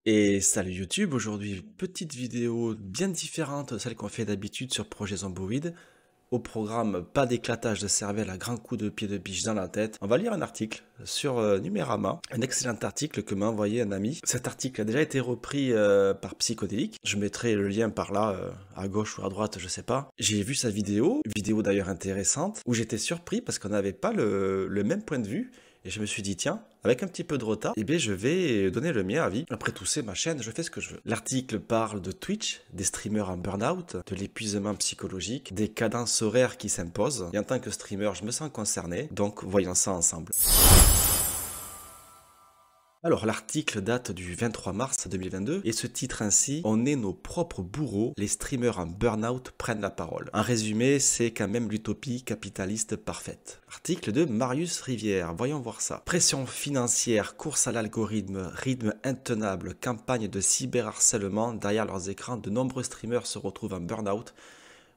Et salut YouTube, aujourd'hui petite vidéo bien différente de celle qu'on fait d'habitude sur Projet Zomboid. Au programme, pas d'éclatage de cervelle à grands coups de pied de biche dans la tête. On va lire un article sur Numérama, un excellent article que m'a envoyé un ami. Cet article a déjà été repris par Psychodélique. Je mettrai le lien par là, à gauche ou à droite, je sais pas. J'ai vu sa vidéo d'ailleurs intéressante, où j'étais surpris parce qu'on n'avait pas le même point de vue. Et je me suis dit, tiens, avec un petit peu de retard, eh bien, je vais donner le mien avis. Après tout, c'est ma chaîne, je fais ce que je veux. L'article parle de Twitch, des streamers en burn-out, de l'épuisement psychologique, des cadences horaires qui s'imposent. Et en tant que streamer, je me sens concerné, donc voyons ça ensemble. Alors, l'article date du 23 mars 2022 et se titre ainsi « On est nos propres bourreaux, les streamers en burn-out prennent la parole ». En résumé, c'est quand même l'utopie capitaliste parfaite. Article de Marius Rivière, voyons voir ça. Pression financière, course à l'algorithme, rythme intenable, campagne de cyberharcèlement. Derrière leurs écrans, de nombreux streamers se retrouvent en burn-out.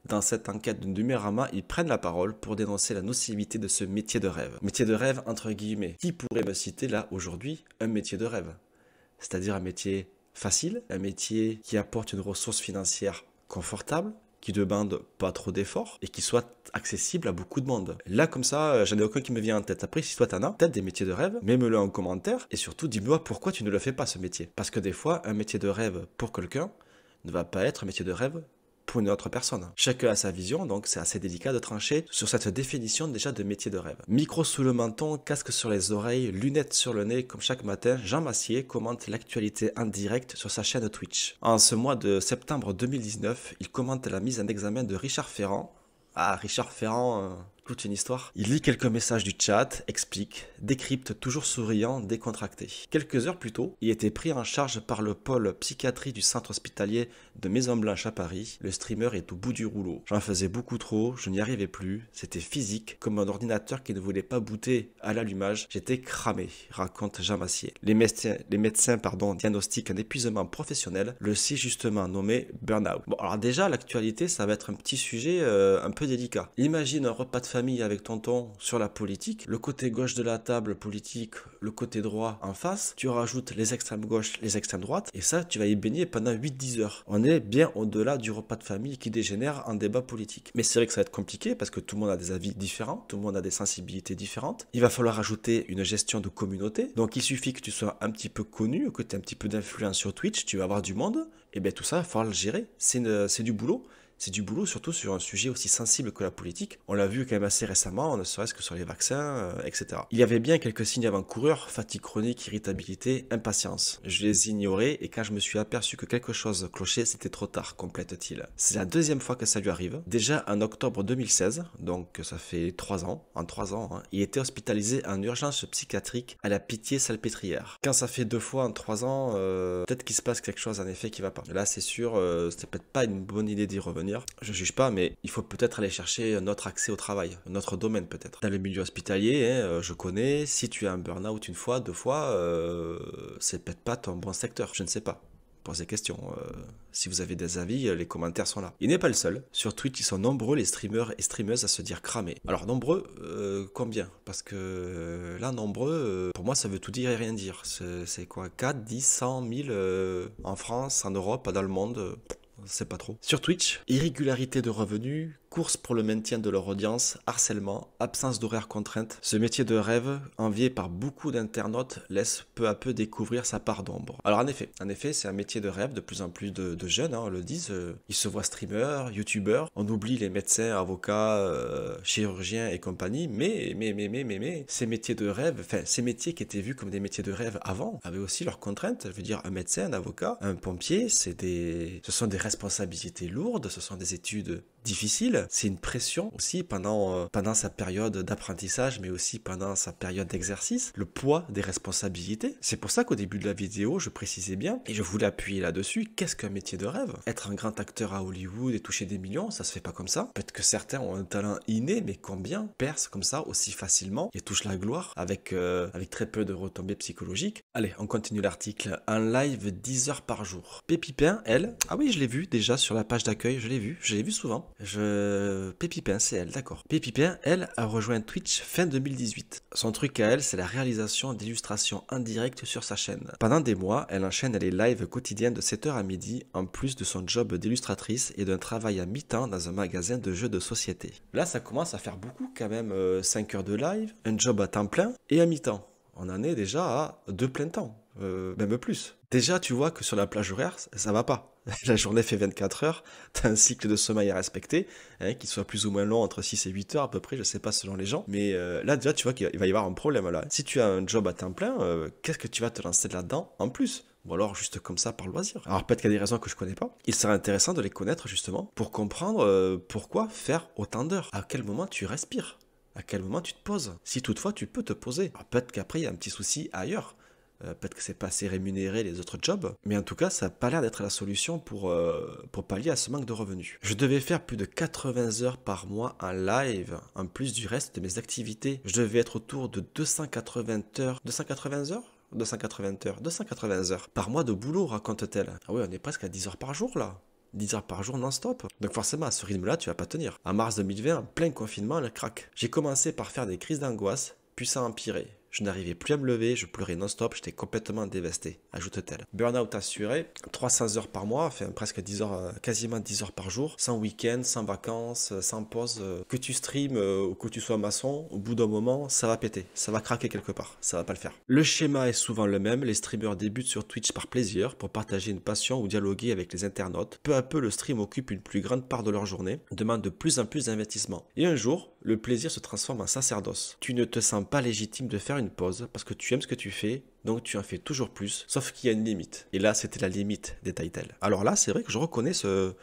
Dans cette enquête de Numérama, ils prennent la parole pour dénoncer la nocivité de ce métier de rêve. Métier de rêve entre guillemets. Qui pourrait me citer là aujourd'hui un métier de rêve? C'est-à-dire un métier facile, un métier qui apporte une ressource financière confortable, qui demande pas trop d'efforts et qui soit accessible à beaucoup de monde. Là, comme ça, j'en ai aucun qui me vient en tête. Après, si toi t'en as, peut-être des métiers de rêve, mets-le en commentaire et surtout dis-moi pourquoi tu ne le fais pas ce métier. Parce que des fois, un métier de rêve pour quelqu'un ne va pas être un métier de rêve pour une autre personne. Chacun a sa vision, donc c'est assez délicat de trancher sur cette définition déjà de métier de rêve. Micro sous le menton, casque sur les oreilles, lunettes sur le nez, comme chaque matin, Jean Massier commente l'actualité en direct sur sa chaîne Twitch. En ce mois de septembre 2019, il commente la mise en examen de Richard Ferrand. Ah, Richard Ferrand, toute une histoire. Il lit quelques messages du chat, explique, décrypte, toujours souriant, décontracté. Quelques heures plus tôt, il était pris en charge par le pôle psychiatrie du centre hospitalier de Maison Blanche à Paris. Le streamer est au bout du rouleau. J'en faisais beaucoup trop, je n'y arrivais plus. C'était physique, comme un ordinateur qui ne voulait pas booter à l'allumage. J'étais cramé, raconte Jean Massier. Les médecins diagnostiquent un épuisement professionnel, le si justement nommé burn-out. Bon, alors déjà, l'actualité, ça va être un petit sujet un peu délicat. Imagine un repas de famille avec tonton sur la politique, le côté gauche de la table politique, le côté droit en face, tu rajoutes les extrêmes gauche, les extrêmes droite, et ça, tu vas y baigner pendant 8-10 heures. On est bien au-delà du repas de famille qui dégénère en débat politique. Mais c'est vrai que ça va être compliqué parce que tout le monde a des avis différents, tout le monde a des sensibilités différentes. Il va falloir ajouter une gestion de communauté. Donc il suffit que tu sois un petit peu connu, que tu aies un petit peu d'influence sur Twitch, tu vas avoir du monde, et bien tout ça, il va falloir le gérer. C'est du boulot. C'est du boulot, surtout sur un sujet aussi sensible que la politique. On l'a vu quand même assez récemment, ne serait-ce que sur les vaccins, etc. Il y avait bien quelques signes avant-coureurs, fatigue chronique, irritabilité, impatience. Je les ignorais et quand je me suis aperçu que quelque chose clochait, c'était trop tard, complète-t-il. C'est la deuxième fois que ça lui arrive. Déjà en octobre 2016, donc ça fait 3 ans, en 3 ans, hein, il était hospitalisé en urgence psychiatrique à la Pitié-Salpêtrière. Quand ça fait 2 fois en 3 ans, peut-être qu'il se passe quelque chose en effet qui va pas. Là c'est sûr, c'est peut-être pas une bonne idée d'y revenir. Je juge pas, mais il faut peut-être aller chercher un autre accès au travail, un autre domaine peut-être. Dans le milieu hospitalier, hein, je connais, si tu as un burn-out une fois, 2 fois, c'est peut-être pas ton bon secteur, je ne sais pas. Posez question. Si vous avez des avis, les commentaires sont là. Il n'est pas le seul. Sur Twitch, ils sont nombreux, les streamers et streameuses, à se dire cramés. Alors, nombreux, combien? Parce que là, nombreux, pour moi, ça veut tout dire et rien dire. C'est quoi? 4, 10, 100, 1000 en France, en Europe, dans le monde c'est pas trop. Sur Twitch, irrégularité de revenus, course pour le maintien de leur audience, harcèlement, absence d'horaire contrainte. Ce métier de rêve, envié par beaucoup d'internautes, laisse peu à peu découvrir sa part d'ombre. Alors en effet, c'est un métier de rêve, de plus en plus de jeunes le disent, ils se voient streamers, youtubeurs, on oublie les médecins, avocats, chirurgiens et compagnie, mais, ces métiers de rêve, enfin ces métiers qui étaient vus comme des métiers de rêve avant, avaient aussi leurs contraintes. Je veux dire, un médecin, un avocat, un pompier, ce sont des responsabilités lourdes, ce sont des études difficiles, c'est une pression aussi pendant sa période d'apprentissage, mais aussi pendant sa période d'exercice, le poids des responsabilités. C'est pour ça qu'au début de la vidéo, je précisais bien, et je voulais appuyer là-dessus, qu'est-ce qu'un métier de rêve? Être un grand acteur à Hollywood et toucher des millions, ça se fait pas comme ça. Peut-être que certains ont un talent inné, mais combien percent comme ça aussi facilement et touchent la gloire avec très peu de retombées psychologiques? Allez, on continue l'article. Un live 10 heures par jour. Pépipin, elle, ah oui, je l'ai vu déjà sur la page d'accueil, je l'ai vu souvent. Pépipin, c'est elle, d'accord. Pépipin, elle, a rejoint Twitch fin 2018. Son truc à elle, c'est la réalisation d'illustrations en direct sur sa chaîne. Pendant des mois, elle enchaîne les lives quotidiens de 7h à midi, en plus de son job d'illustratrice et d'un travail à mi-temps dans un magasin de jeux de société. Là, ça commence à faire beaucoup quand même, 5 heures de live, un job à temps plein et à mi-temps. On en est déjà à 2 plein temps, même plus. Déjà, tu vois que sur la plage horaire, ça va pas. La journée fait 24 heures, tu as un cycle de sommeil à respecter, hein, qui soit plus ou moins long, entre 6 et 8 heures à peu près, je sais pas selon les gens. Mais là, déjà, tu vois qu'il va y avoir un problème là. Si tu as un job à temps plein, qu'est-ce que tu vas te lancer là-dedans en plus? Ou alors juste comme ça par loisir. Alors peut-être qu'il y a des raisons que je connais pas. Il serait intéressant de les connaître justement pour comprendre pourquoi faire autant d'heures. À quel moment tu respires? À quel moment tu te poses? Si toutefois tu peux te poser. Alors peut-être qu'après il y a un petit souci ailleurs. Peut-être que c'est pas assez rémunéré les autres jobs, mais en tout cas ça n'a pas l'air d'être la solution pour pallier à ce manque de revenus. Je devais faire plus de 80 heures par mois en live, en plus du reste de mes activités. Je devais être autour de 280 heures. 280 heures 280 heures, 280 heures par mois de boulot, raconte-t-elle. Ah oui, on est presque à 10 heures par jour là. 10 heures par jour non-stop. Donc forcément, à ce rythme-là, tu vas pas tenir. En mars 2020, en plein confinement, elle craque. J'ai commencé par faire des crises d'angoisse, puis ça a empiré. Je n'arrivais plus à me lever, je pleurais non-stop, j'étais complètement dévasté, ajoute-t-elle. Burnout assuré, 300 heures par mois, enfin presque 10 heures, quasiment 10 heures par jour, sans week-end, sans vacances, sans pause. Que tu streames ou que tu sois maçon, au bout d'un moment, ça va péter, ça va craquer quelque part, ça va pas le faire. Le schéma est souvent le même, les streamers débutent sur Twitch par plaisir, pour partager une passion ou dialoguer avec les internautes. Peu à peu, le stream occupe une plus grande part de leur journée, demande de plus en plus d'investissement. Et un jour, le plaisir se transforme en sacerdoce. Tu ne te sens pas légitime de faire une pause parce que tu aimes ce que tu fais, donc tu en fais toujours plus, sauf qu'il y a une limite. Et là, c'était la limite des Titles. Alors là, c'est vrai que je reconnais ce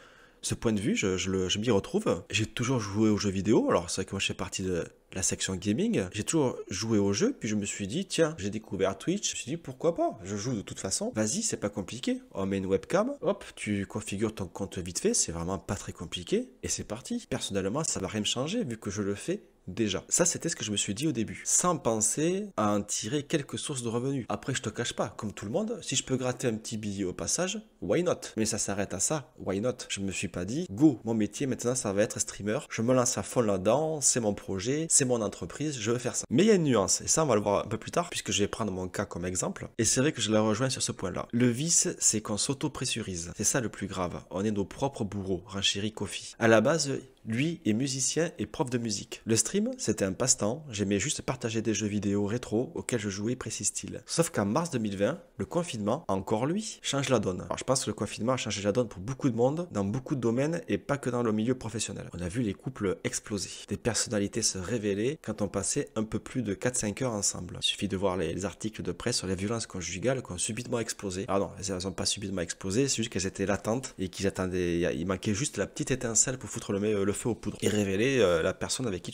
point de vue, je m'y retrouve. J'ai toujours joué aux jeux vidéo, alors c'est vrai que moi je fais partie de la section gaming, j'ai toujours joué aux jeux, puis je me suis dit, tiens, j'ai découvert Twitch, je me suis dit, pourquoi pas, je joue de toute façon, vas-y, c'est pas compliqué, on met une webcam, hop, tu configures ton compte vite fait, c'est vraiment pas très compliqué, et c'est parti. Personnellement, ça va rien me changer, vu que je le fais déjà. Ça, c'était ce que je me suis dit au début, sans penser à en tirer quelques sources de revenus. Après, je te cache pas, comme tout le monde, si je peux gratter un petit billet au passage, why not? Mais ça s'arrête à ça, why not? Je me suis pas dit, go, mon métier maintenant, ça va être streamer, je me lance à fond là-dedans, c'est mon projet, c'est mon entreprise, je veux faire ça. Mais il y a une nuance, et ça, on va le voir un peu plus tard, puisque je vais prendre mon cas comme exemple, et c'est vrai que je la rejoins sur ce point-là. Le vice, c'est qu'on s'auto-pressurise. C'est ça le plus grave. On est nos propres bourreaux, renchérit Kofi. À la base, lui est musicien et prof de musique. Le stream, c'était un passe-temps, j'aimais juste partager des jeux vidéo rétro auxquels je jouais précise-t-il. Sauf qu'en mars 2020, le confinement, encore lui, change la donne. Alors je pense que le confinement a changé la donne pour beaucoup de monde, dans beaucoup de domaines et pas que dans le milieu professionnel. On a vu les couples exploser, des personnalités se révéler quand on passait un peu plus de 4-5 heures ensemble. Il suffit de voir les articles de presse sur les violences conjugales qui ont subitement explosé. Ah non, elles n'ont pas subitement explosé, c'est juste qu'elles étaient latentes et qu'ils attendaient, il manquait juste la petite étincelle pour foutre le feu aux poudres et révéler la personne avec qui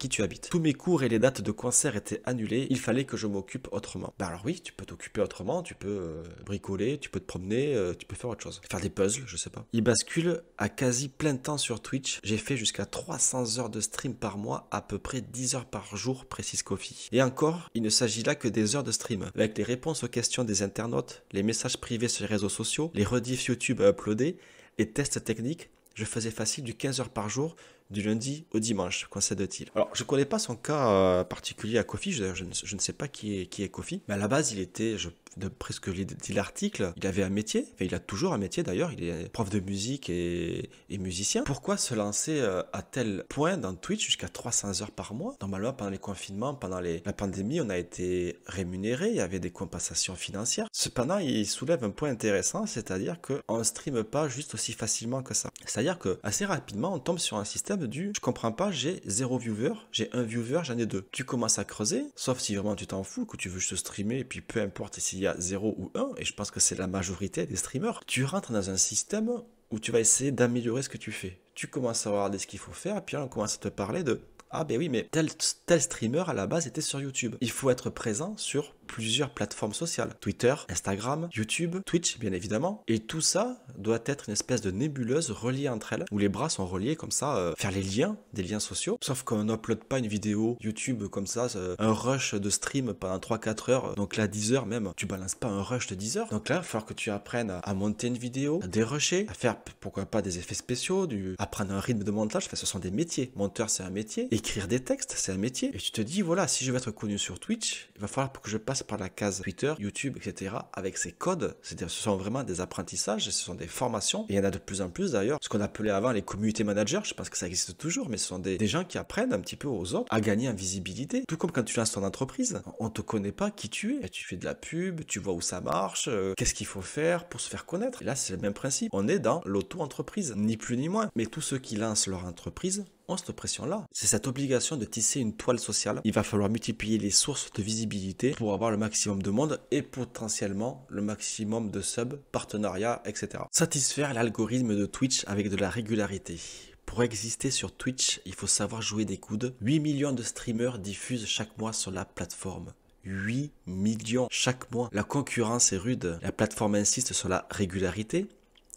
tu habites. Tous mes cours et les dates de concert étaient annulés, il fallait que je m'occupe autrement. Bah alors oui, tu peux t'occuper autrement, tu peux bricoler, tu peux te promener, tu peux faire autre chose. Faire des puzzles, je sais pas. Il bascule à quasi plein temps sur Twitch, j'ai fait jusqu'à 300 heures de stream par mois, à peu près 10 heures par jour, précise Kofi. Et encore, il ne s'agit là que des heures de stream. Avec les réponses aux questions des internautes, les messages privés sur les réseaux sociaux, les rediffs YouTube à uploader, les tests techniques, je faisais facile du 15 heures par jour, du lundi au dimanche, concède-t-il. Alors, je connais pas son cas particulier à Kofi, je ne sais pas qui est Kofi, mais à la base, il était, d'après ce que dit l'article, il avait un métier, enfin il a toujours un métier d'ailleurs, il est prof de musique et musicien. Pourquoi se lancer à tel point dans Twitch jusqu'à 300 heures par mois? Normalement, pendant les confinements, pendant la pandémie, on a été rémunéré, il y avait des compensations financières. Cependant, il soulève un point intéressant, c'est-à-dire qu'on ne streame pas juste aussi facilement que ça. C'est-à-dire que assez rapidement, on tombe sur un système je comprends pas, j'ai 0 viewer, j'ai 1 viewer, j'en ai 2. Tu commences à creuser, sauf si vraiment tu t'en fous, que tu veux juste streamer, et puis peu importe s'il y a 0 ou 1, et je pense que c'est la majorité des streamers, tu rentres dans un système où tu vas essayer d'améliorer ce que tu fais. Tu commences à regarder ce qu'il faut faire, et puis là on commence à te parler de ah ben oui, mais tel streamer à la base était sur YouTube. Il faut être présent sur plusieurs plateformes sociales. Twitter, Instagram, YouTube, Twitch bien évidemment. Et tout ça doit être une espèce de nébuleuse reliée entre elles, où les bras sont reliés comme ça, faire les liens, des liens sociaux. Sauf qu'on n'upload pas une vidéo YouTube comme ça, un rush de stream pendant 3-4 heures, donc là 10 heures même, tu balances pas un rush de 10 heures. Donc là, il va falloir que tu apprennes à monter une vidéo, à dérusher, à faire pourquoi pas des effets spéciaux, apprendre un rythme de montage. Enfin, ce sont des métiers. Monteur, c'est un métier. Écrire des textes, c'est un métier. Et tu te dis, voilà, si je veux être connu sur Twitch, il va falloir que je passe par la case Twitter, YouTube, etc. avec ces codes. C'est-à-dire, ce sont vraiment des apprentissages, ce sont des formations. Et il y en a de plus en plus d'ailleurs. Ce qu'on appelait avant les community managers, je pense que ça existe toujours, mais ce sont des gens qui apprennent un petit peu aux autres à gagner en visibilité. Tout comme quand tu lances ton entreprise, on te connaît pas qui tu es. Et tu fais de la pub, tu vois où ça marche, qu'est-ce qu'il faut faire pour se faire connaître. Et là, c'est le même principe. On est dans l'auto-entreprise, ni plus ni moins. Mais tous ceux qui lancent leur entreprise ont cette pression-là. C'est cette obligation de tisser une toile sociale. Il va falloir multiplier les sources de visibilité pour avoir le maximum de monde et potentiellement le maximum de subs, partenariats, etc. Satisfaire l'algorithme de Twitch avec de la régularité. Pour exister sur Twitch, il faut savoir jouer des coudes. 8 millions de streamers diffusent chaque mois sur la plateforme. 8 millions chaque mois. La concurrence est rude. La plateforme insiste sur la régularité.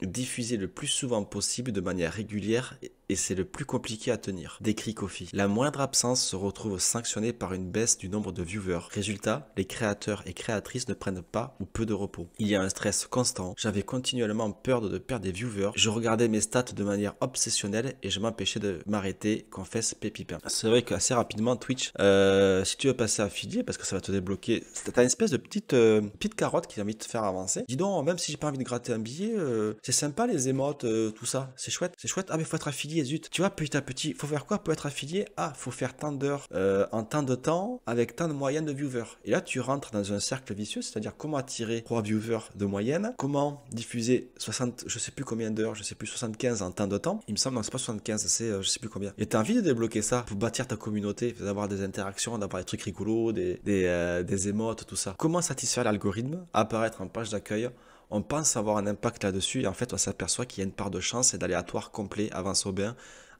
Diffuser le plus souvent possible de manière régulière et c'est le plus compliqué à tenir. Décrit Kofi. La moindre absence se retrouve sanctionnée par une baisse du nombre de viewers. Résultat, les créateurs et créatrices ne prennent pas ou peu de repos. Il y a un stress constant. J'avais continuellement peur de perdre des viewers. Je regardais mes stats de manière obsessionnelle et je m'empêchais de m'arrêter, confesse Pépipin. C'est vrai qu'assez rapidement Twitch, si tu veux passer affilié, parce que ça va te débloquer, t'as une espèce de petite carotte qui a envie de te faire avancer. Dis donc, même si j'ai pas envie de gratter un billet, c'est sympa les émotes, tout ça, c'est chouette, c'est chouette. Ah mais faut être affilié, zut. Tu vois, petit à petit, faut faire quoi pour être affilié? Ah, faut faire tant d'heures en tant de temps avec tant de moyenne de viewers. Et là, tu rentres dans un cercle vicieux, c'est-à-dire comment attirer 3 viewers de moyenne, comment diffuser 60, je sais plus combien d'heures, je sais plus 75 en temps de temps. Il me semble, non, c'est pas 75, c'est je sais plus combien. Et t'as envie de débloquer ça pour bâtir ta communauté, d'avoir des interactions, d'avoir des trucs rigolos, des émotes, tout ça. Comment satisfaire l'algorithme? Apparaître en page d'accueil. On pense avoir un impact là-dessus et en fait on s'aperçoit qu'il y a une part de chance et d'aléatoire complet, avance au bain,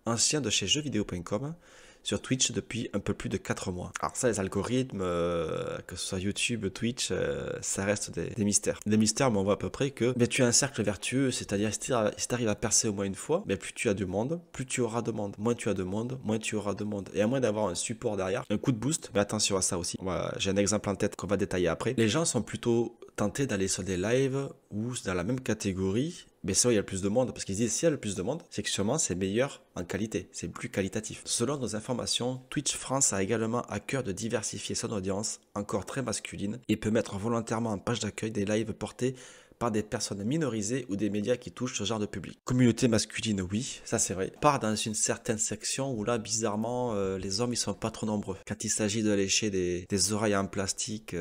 ancien de chez jeuxvideo.com, sur Twitch depuis un peu plus de 4 mois. Alors ça, les algorithmes, que ce soit YouTube, Twitch, ça reste des mystères. Des mystères, mais on voit à peu près que mais tu as un cercle vertueux, c'est-à-dire si tu arrives à percer au moins une fois, mais plus tu as de monde, plus tu auras de monde. Moins tu as de monde, moins tu auras de monde. Et à moins d'avoir un support derrière, un coup de boost, mais attention à ça aussi. Voilà, j'ai un exemple en tête qu'on va détailler après. Les gens sont plutôt tentés d'aller sur des lives ou dans la même catégorie, mais c'est vrai, il y a le plus de monde, parce qu'ils disent s'il y a le plus de monde, c'est que sûrement c'est meilleur en qualité, c'est plus qualitatif. Selon nos informations, Twitch France a également à cœur de diversifier son audience, encore très masculine, et peut mettre volontairement en page d'accueil des lives portés par des personnes minorisées ou des médias qui touchent ce genre de public. Communauté masculine, oui, ça c'est vrai. Part dans une certaine section où là, bizarrement, les hommes ils sont pas trop nombreux. Quand il s'agit de lécher des oreilles en plastique,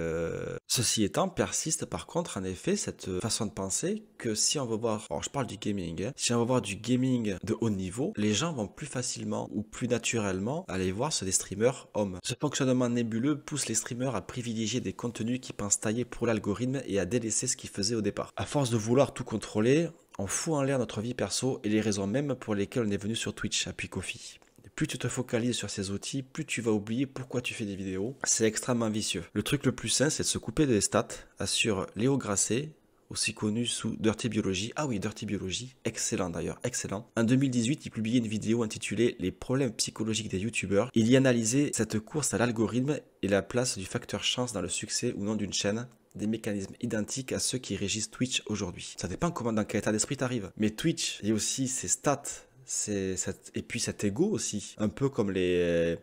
ceci étant, persiste par contre en effet cette façon de penser que si on veut voir, alors je parle du gaming, hein, si on veut voir du gaming de haut niveau, les gens vont plus facilement ou plus naturellement aller voir sur des streamers hommes. Ce fonctionnement nébuleux pousse les streamers à privilégier des contenus qui pensent tailler pour l'algorithme et à délaisser ce qu'ils faisaient au départ. À force de vouloir tout contrôler, on fout en l'air notre vie perso et les raisons même pour lesquelles on est venu sur Twitch, appuie Kofi. Plus tu te focalises sur ces outils, plus tu vas oublier pourquoi tu fais des vidéos. C'est extrêmement vicieux. Le truc le plus sain, c'est de se couper des stats, assure Léo Grasset, aussi connu sous Dirty Biology. Ah oui, Dirty Biology, excellent d'ailleurs, excellent. En 2018, il publiait une vidéo intitulée « Les problèmes psychologiques des youtubeurs ». Il y analysait cette course à l'algorithme et la place du facteur chance dans le succès ou non d'une chaîne, des mécanismes identiques à ceux qui régissent Twitch aujourd'hui. Ça dépend comment dans quel état d'esprit t'arrives. Mais Twitch, il y a aussi ses stats, et puis cet ego aussi, un peu comme les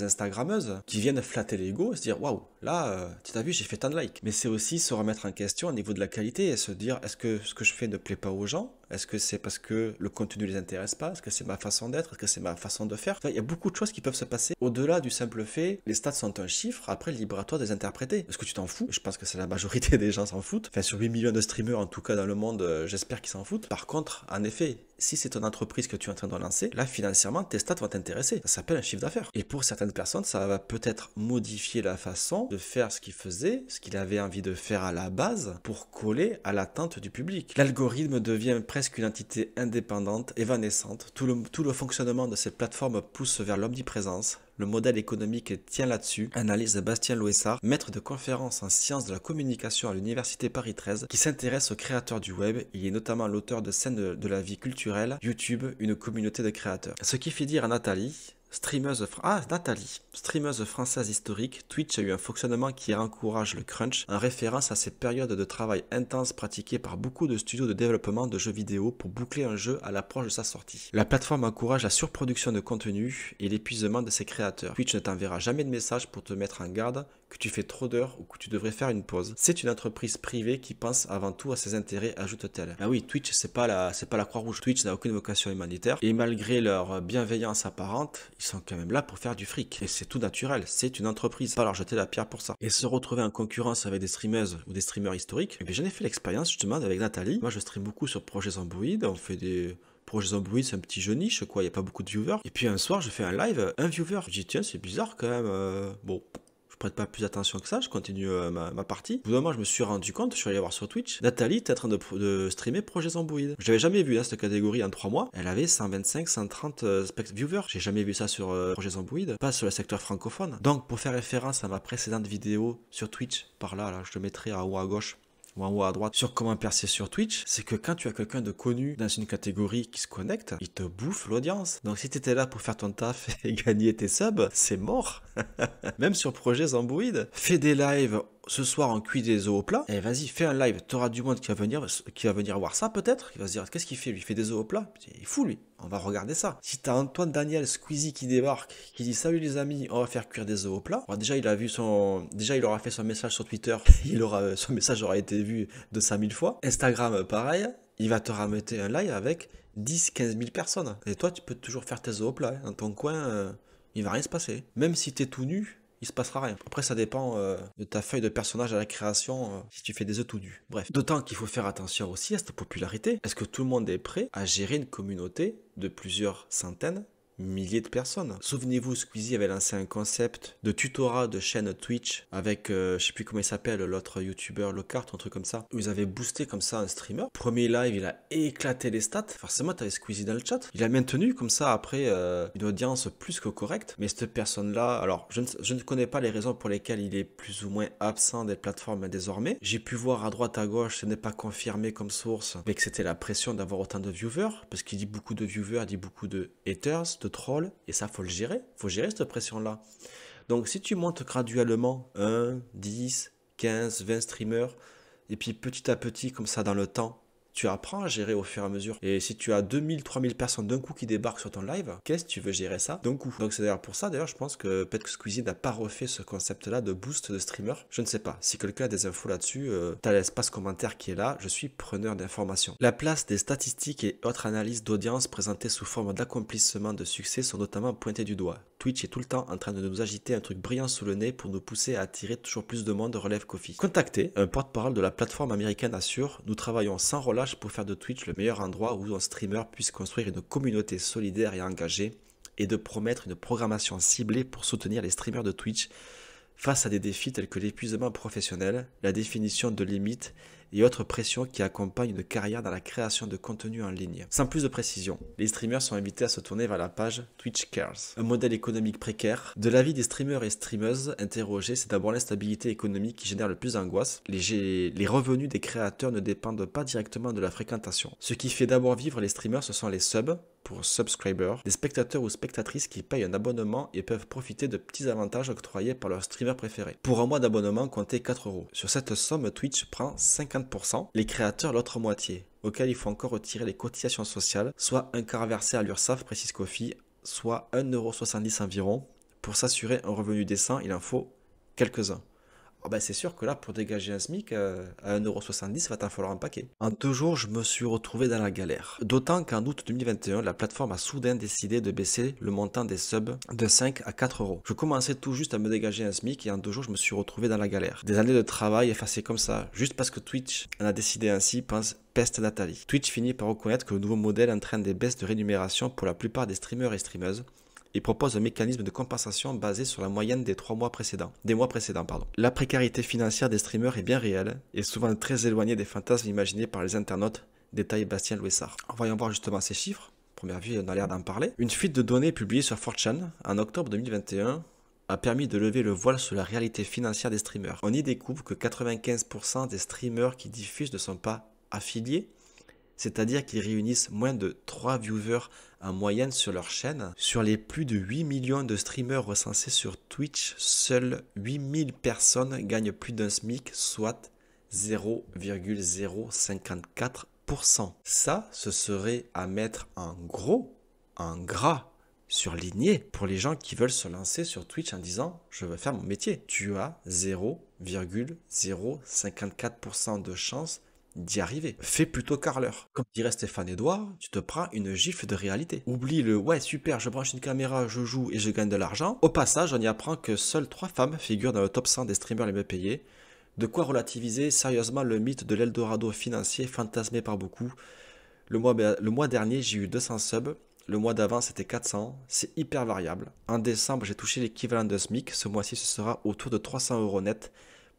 Instagrammeuses qui viennent flatter l'ego et se dire waouh, là tu t'as vu, j'ai fait tant de likes. Mais c'est aussi se remettre en question au niveau de la qualité et se dire est-ce que ce que je fais ne plaît pas aux gens? Est-ce que c'est parce que le contenu ne les intéresse pas? Est-ce que c'est ma façon d'être? Est-ce que c'est ma façon de faire? Enfin, il y a beaucoup de choses qui peuvent se passer au-delà du simple fait, les stats sont un chiffre, après libre à toi de les interpréter. Est-ce que tu t'en fous? Je pense que c'est la majorité des gens s'en foutent. Enfin, sur 8 millions de streamers en tout cas dans le monde, j'espère qu'ils s'en foutent. Par contre, en effet, si c'est ton entreprise que tu es en train de lancer, là financièrement tes stats vont t'intéresser. Ça s'appelle un chiffre d'affaires. Et pour certaines personnes, ça va peut-être modifier la façon de faire ce qu'il faisait, ce qu'il avait envie de faire à la base pour coller à l'attente du public. L'algorithme devient presque presque une entité indépendante, évanescente. Tout le fonctionnement de cette plateforme pousse vers l'omniprésence. Le modèle économique tient là-dessus, analyse Bastien Loessard, maître de conférences en sciences de la communication à l'Université Paris 13, qui s'intéresse aux créateurs du web. Il est notamment l'auteur de scènes de la vie culturelle, YouTube, une communauté de créateurs. Ce qui fait dire à Nathalie, streameuse française historique, Twitch a eu un fonctionnement qui encourage le crunch, en référence à ces périodes de travail intense pratiquées par beaucoup de studios de développement de jeux vidéo pour boucler un jeu à l'approche de sa sortie. La plateforme encourage la surproduction de contenu et l'épuisement de ses créateurs. Twitch ne t'enverra jamais de message pour te mettre en garde que tu fais trop d'heures ou que tu devrais faire une pause. C'est une entreprise privée qui pense avant tout à ses intérêts, ajoute-t-elle. Ah oui, Twitch, c'est pas la Croix-Rouge. Twitch n'a aucune vocation humanitaire et malgré leur bienveillance apparente, ils sont quand même là pour faire du fric. Et c'est tout naturel, c'est une entreprise. Pas leur jeter la pierre pour ça. Et se retrouver en concurrence avec des streameuses ou des streamers historiques, eh bien, j'en ai fait l'expérience justement avec Nathalie. Moi, je stream beaucoup sur Projets Zomboid. On fait des Projets Zomboid, c'est un petit jeu niche, quoi. Il n'y a pas beaucoup de viewers. Et puis un soir, je fais un live, un viewer. Je dis, tiens, c'est bizarre quand même. Bon. Je prête pas plus attention que ça, je continue ma partie. Au bout d'un moment, je me suis rendu compte, je suis allé voir sur Twitch, Nathalie était en train de streamer Projet Zomboid. Je l'avais jamais vu cette catégorie en 3 mois. Elle avait 125, 130 viewers. J'ai jamais vu ça sur Projet Zomboid, pas sur le secteur francophone. Donc, pour faire référence à ma précédente vidéo sur Twitch, par là, je te mettrai en haut à gauche ou en haut à droite sur comment percer sur Twitch, c'est que quand tu as quelqu'un de connu dans une catégorie qui se connecte, il te bouffe l'audience. Donc si tu étais là pour faire ton taf et gagner tes subs, c'est mort. Même sur Projet Zomboid, fais des lives. Ce soir, on cuit des œufs au plat. Et vas-y, fais un live. T'auras du monde qui va venir voir ça peut-être. Il va se dire, qu'est-ce qu'il fait? Lui, il fait des œufs au plat. Il est fou, lui. On va regarder ça. Si t'as Antoine Daniel Squeezie qui débarque, qui dit, salut les amis, on va faire cuire des œufs au plat. Alors déjà, il aura fait son message sur Twitter. Son message aura été vu de 5000 fois. Instagram, pareil. Il va te ramener un live avec 10-15 000 personnes. Et toi, tu peux toujours faire tes œufs au plat. Dans ton coin, il va rien se passer. Même si t'es tout nu, il se passera rien. Après, ça dépend de ta feuille de personnage à la création, si tu fais des œufs tout nus. Bref. D'autant qu'il faut faire attention aussi à cette popularité. Est-ce que tout le monde est prêt à gérer une communauté de plusieurs centaines, milliers de personnes? Souvenez-vous, Squeezie avait lancé un concept de tutorat de chaîne Twitch avec, je sais plus comment il s'appelle, l'autre youtubeur, Lockhart, un truc comme ça, où ils avaient boosté comme ça un streamer. Premier live, il a éclaté les stats. Forcément, t'avais Squeezie dans le chat. Il a maintenu comme ça après une audience plus que correcte. Mais cette personne-là, alors, je ne connais pas les raisons pour lesquelles il est plus ou moins absent des plateformes désormais. J'ai pu voir à droite, à gauche, ce n'est pas confirmé comme source, mais que c'était la pression d'avoir autant de viewers, parce qu'il dit beaucoup de viewers, il dit beaucoup de haters, de trolls, et ça, faut le gérer. Faut gérer cette pression-là. Donc, si tu montes graduellement 1, 10, 15, 20 streamers, et puis petit à petit, comme ça, dans le temps, tu apprends à gérer au fur et à mesure. Et si tu as 2000, 3000 personnes d'un coup qui débarquent sur ton live, qu'est-ce que tu veux gérer ça d'un coup? Donc c'est d'ailleurs pour ça, je pense que peut-être que Squeezie n'a pas refait ce concept-là de boost de streamer. Je ne sais pas. Si quelqu'un a des infos là-dessus, t'as l'espace commentaire qui est là. Je suis preneur d'informations. La place des statistiques et autres analyses d'audience présentées sous forme d'accomplissement de succès sont notamment pointées du doigt. Twitch est tout le temps en train de nous agiter un truc brillant sous le nez pour nous pousser à attirer toujours plus de monde, relève Kofi. Contacté, un porte-parole de la plateforme américaine assure, nous travaillons sans relâche pour faire de Twitch le meilleur endroit où un streamer puisse construire une communauté solidaire et engagée et de promettre une programmation ciblée pour soutenir les streamers de Twitch face à des défis tels que l'épuisement professionnel, la définition de limites et autres pressions qui accompagnent une carrière dans la création de contenu en ligne. Sans plus de précision, les streamers sont invités à se tourner vers la page Twitch Cares. Un modèle économique précaire. De l'avis des streamers et streameuses interrogés, c'est d'abord l'instabilité économique qui génère le plus d'angoisse. Les revenus des créateurs ne dépendent pas directement de la fréquentation. Ce qui fait d'abord vivre les streamers, ce sont les subs, pour subscribers, des spectateurs ou spectatrices qui payent un abonnement et peuvent profiter de petits avantages octroyés par leur streamer préféré. Pour un mois d'abonnement, comptez 4 €. Sur cette somme, Twitch prend 50%, les créateurs l'autre moitié, auquel il faut encore retirer les cotisations sociales, soit un quart versé à l'URSSAF, précise Kofi, soit 1,70 € environ. Pour s'assurer un revenu décent, il en faut quelques-uns. Oh ben c'est sûr que là, pour dégager un SMIC à 1,70 €, il va t'en falloir un paquet. En 2 jours, je me suis retrouvé dans la galère. D'autant qu'en août 2021, la plateforme a soudain décidé de baisser le montant des subs de 5 à 4 €. Je commençais tout juste à me dégager un SMIC et en 2 jours, je me suis retrouvé dans la galère. Des années de travail effacées comme ça, juste parce que Twitch en a décidé ainsi, pense peste Nathalie. Twitch finit par reconnaître que le nouveau modèle entraîne des baisses de rémunération pour la plupart des streamers et streameuses, et propose un mécanisme de compensation basé sur la moyenne des mois précédents. La précarité financière des streamers est bien réelle et souvent très éloignée des fantasmes imaginés par les internautes détaille Bastien Louessard. Voyons voir justement ces chiffres. Première vue, on a l'air d'en parler. Une fuite de données publiée sur 4chan en octobre 2021 a permis de lever le voile sur la réalité financière des streamers. On y découvre que 95% des streamers qui diffusent ne sont pas affiliés, c'est-à-dire qu'ils réunissent moins de 3 viewers en moyenne sur leur chaîne. Sur les plus de 8 millions de streamers recensés sur Twitch, seules 8000 personnes gagnent plus d'un SMIC, soit 0,054%. Ça, ce serait à mettre en gros, en gras, surligné pour les gens qui veulent se lancer sur Twitch en disant je veux faire mon métier. Tu as 0,054% de chance d'y arriver. Fais plutôt carleur. Comme dirait Stéphane Edouard, tu te prends une gifle de réalité. Oublie le ouais super, je branche une caméra, je joue et je gagne de l'argent. Au passage, on y apprend que seules 3 femmes figurent dans le top 100 des streamers les mieux payés. De quoi relativiser sérieusement le mythe de l'Eldorado financier fantasmé par beaucoup. Le mois dernier, j'ai eu 200 subs. Le mois d'avant, c'était 400. C'est hyper variable. En décembre, j'ai touché l'équivalent de SMIC. Ce mois-ci, ce sera autour de 300 € net.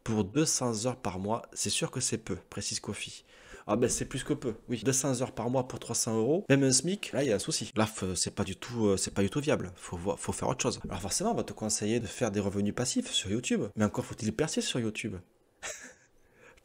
Pour 200 heures par mois, c'est sûr que c'est peu, précise Kofi. Ah ben c'est plus que peu, oui. 200 heures par mois pour 300 €, même un SMIC, là il y a un souci. Là c'est pas du tout viable, faut faire autre chose. Alors forcément on va te conseiller de faire des revenus passifs sur YouTube, mais encore faut-il percer sur YouTube.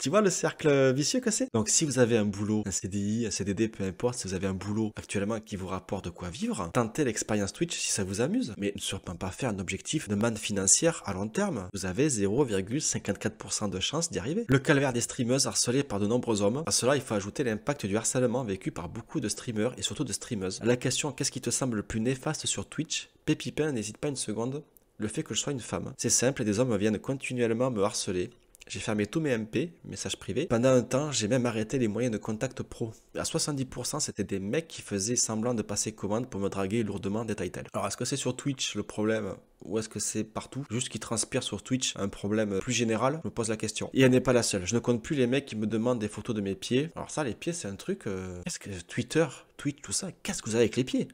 Tu vois le cercle vicieux que c'est? Donc si vous avez un boulot, un CDI, un CDD, peu importe, si vous avez un boulot actuellement qui vous rapporte de quoi vivre, tentez l'expérience Twitch si ça vous amuse, mais ne surtout pas faire un objectif de manne financière à long terme. Vous avez 0,54% de chance d'y arriver. Le calvaire des streameuses harcelées par de nombreux hommes. À cela, il faut ajouter l'impact du harcèlement vécu par beaucoup de streamers et surtout de streameuses. À la question qu'est-ce qui te semble le plus néfaste sur Twitch, Pépipin n'hésite pas une seconde, le fait que je sois une femme. C'est simple et des hommes viennent continuellement me harceler. J'ai fermé tous mes MP, messages privés. Pendant un temps, j'ai même arrêté les moyens de contact pro. À 70%, c'était des mecs qui faisaient semblant de passer commande pour me draguer lourdement des titles. Alors, est-ce que c'est sur Twitch le problème ou est-ce que c'est partout? Juste qui transpire sur Twitch un problème plus général? Je me pose la question. Et elle n'est pas la seule. Je ne compte plus les mecs qui me demandent des photos de mes pieds. Alors ça, les pieds, c'est un truc... Qu'est-ce que Twitter, Twitch, tout ça, qu'est-ce que vous avez avec les pieds?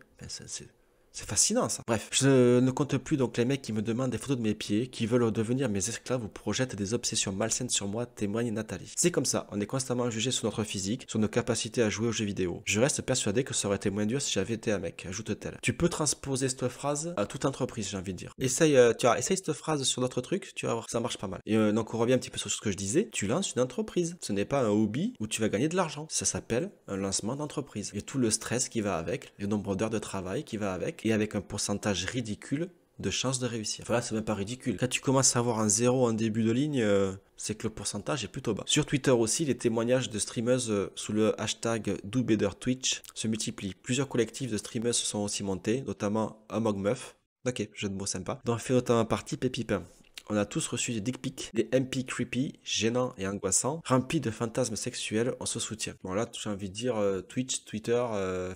C'est fascinant ça. Bref, je ne compte plus donc les mecs qui me demandent des photos de mes pieds, qui veulent devenir mes esclaves ou projettent des obsessions malsaines sur moi, témoigne Nathalie. C'est comme ça, on est constamment jugé sur notre physique, sur nos capacités à jouer aux jeux vidéo. Je reste persuadé que ça aurait été moins dur si j'avais été un mec, ajoute-t-elle. Tu peux transposer cette phrase à toute entreprise, j'ai envie de dire. Essaye cette phrase sur d'autres trucs, tu vas voir, ça marche pas mal. Et donc on revient un petit peu sur ce que je disais, tu lances une entreprise. Ce n'est pas un hobby où tu vas gagner de l'argent. Ça s'appelle un lancement d'entreprise. Et tout le stress qui va avec, le nombre d'heures de travail qui va avec, et avec un pourcentage ridicule de chances de réussir. Voilà, c'est même pas ridicule. Quand tu commences à avoir un zéro en début de ligne, c'est que le pourcentage est plutôt bas. Sur Twitter aussi, les témoignages de streameuses sous le hashtag DoBetterTwitch se multiplient. Plusieurs collectifs de streameuses se sont aussi montés, notamment Amog Meuf. Ok, jeu de mots sympa. Dont fait notamment partie Pépipin. On a tous reçu des dick pics, des MP creepy, gênants et angoissants, remplis de fantasmes sexuels, on se soutient. Bon là, j'ai envie de dire Twitch, Twitter,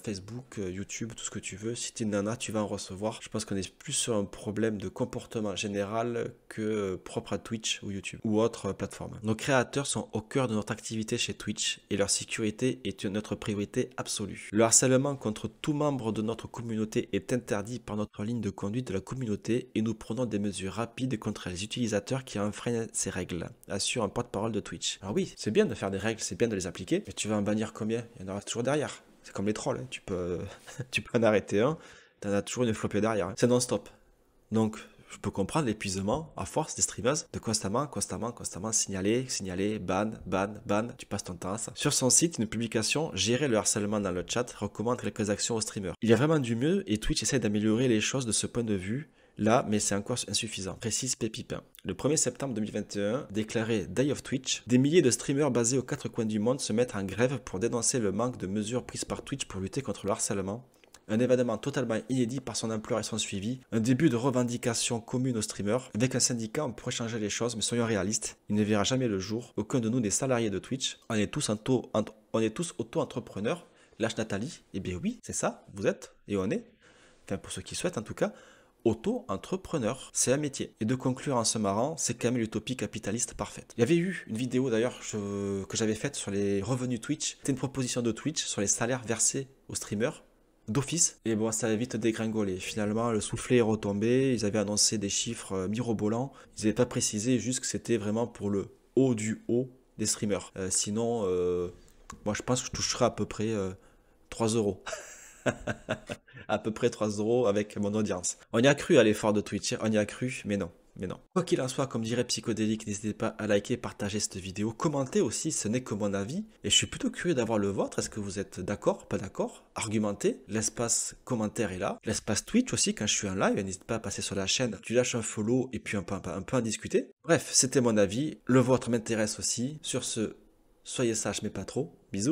Facebook, YouTube, tout ce que tu veux. Si t'es une nana, tu vas en recevoir. Je pense qu'on est plus sur un problème de comportement général que propre à Twitch ou YouTube ou autre plateforme. Nos créateurs sont au cœur de notre activité chez Twitch et leur sécurité est notre priorité absolue. Le harcèlement contre tout membre de notre communauté est interdit par notre ligne de conduite de la communauté et nous prenons des mesures rapides contre les utilisateurs qui enfreignent ces règles, assure un porte-parole de Twitch. Alors oui, c'est bien de faire des règles, c'est bien de les appliquer, mais tu vas en bannir combien? Il y en aura toujours derrière. C'est comme les trolls, hein. Tu peux en arrêter un, t'en as toujours une flopée derrière. Hein. C'est non-stop. Donc, je peux comprendre l'épuisement à force des streamers de constamment signaler, ban, tu passes ton temps à ça. Sur son site, une publication Gérer le harcèlement dans le chat recommande quelques actions aux streamers. Il y a vraiment du mieux et Twitch essaie d'améliorer les choses de ce point de vue. Là, mais c'est encore insuffisant, précise Pépipin. Le 1er septembre 2021, déclaré Day of Twitch, des milliers de streamers basés aux 4 coins du monde se mettent en grève pour dénoncer le manque de mesures prises par Twitch pour lutter contre le harcèlement. Un événement totalement inédit par son ampleur et son suivi, un début de revendication commune aux streamers. Avec un syndicat, on pourrait changer les choses, mais soyons réalistes, il ne verra jamais le jour. Aucun de nous n'est salarié de Twitch, on est tous auto-entrepreneurs. Lâche Nathalie, eh bien oui, c'est ça, vous êtes, et on est, enfin pour ceux qui souhaitent en tout cas, auto-entrepreneur, c'est un métier. Et de conclure en se marrant, c'est quand même l'utopie capitaliste parfaite. Il y avait eu une vidéo d'ailleurs que j'avais faite sur les revenus Twitch. C'était une proposition de Twitch sur les salaires versés aux streamers d'office. Et bon, ça avait vite dégringolé. Finalement, le soufflet est retombé. Ils avaient annoncé des chiffres mirobolants. Ils n'avaient pas précisé juste que c'était vraiment pour le haut du haut des streamers. Sinon, Moi, je pense que je toucherai à peu près 3 euros. À peu près 3 euros avec mon audience. On y a cru à l'effort de Twitch, hein, on y a cru, mais non. Mais non. Quoi qu'il en soit, comme dirait Psychodélique, n'hésitez pas à liker, partager cette vidéo, commenter aussi, ce n'est que mon avis. Et je suis plutôt curieux d'avoir le vôtre. Est-ce que vous êtes d'accord, pas d'accord? Argumentez. L'espace commentaire est là. L'espace Twitch aussi, quand je suis en live, n'hésite pas à passer sur la chaîne. Tu lâches un follow et puis un peu en discuter. Bref, c'était mon avis. Le vôtre m'intéresse aussi. Sur ce, soyez sages mais pas trop. Bisous.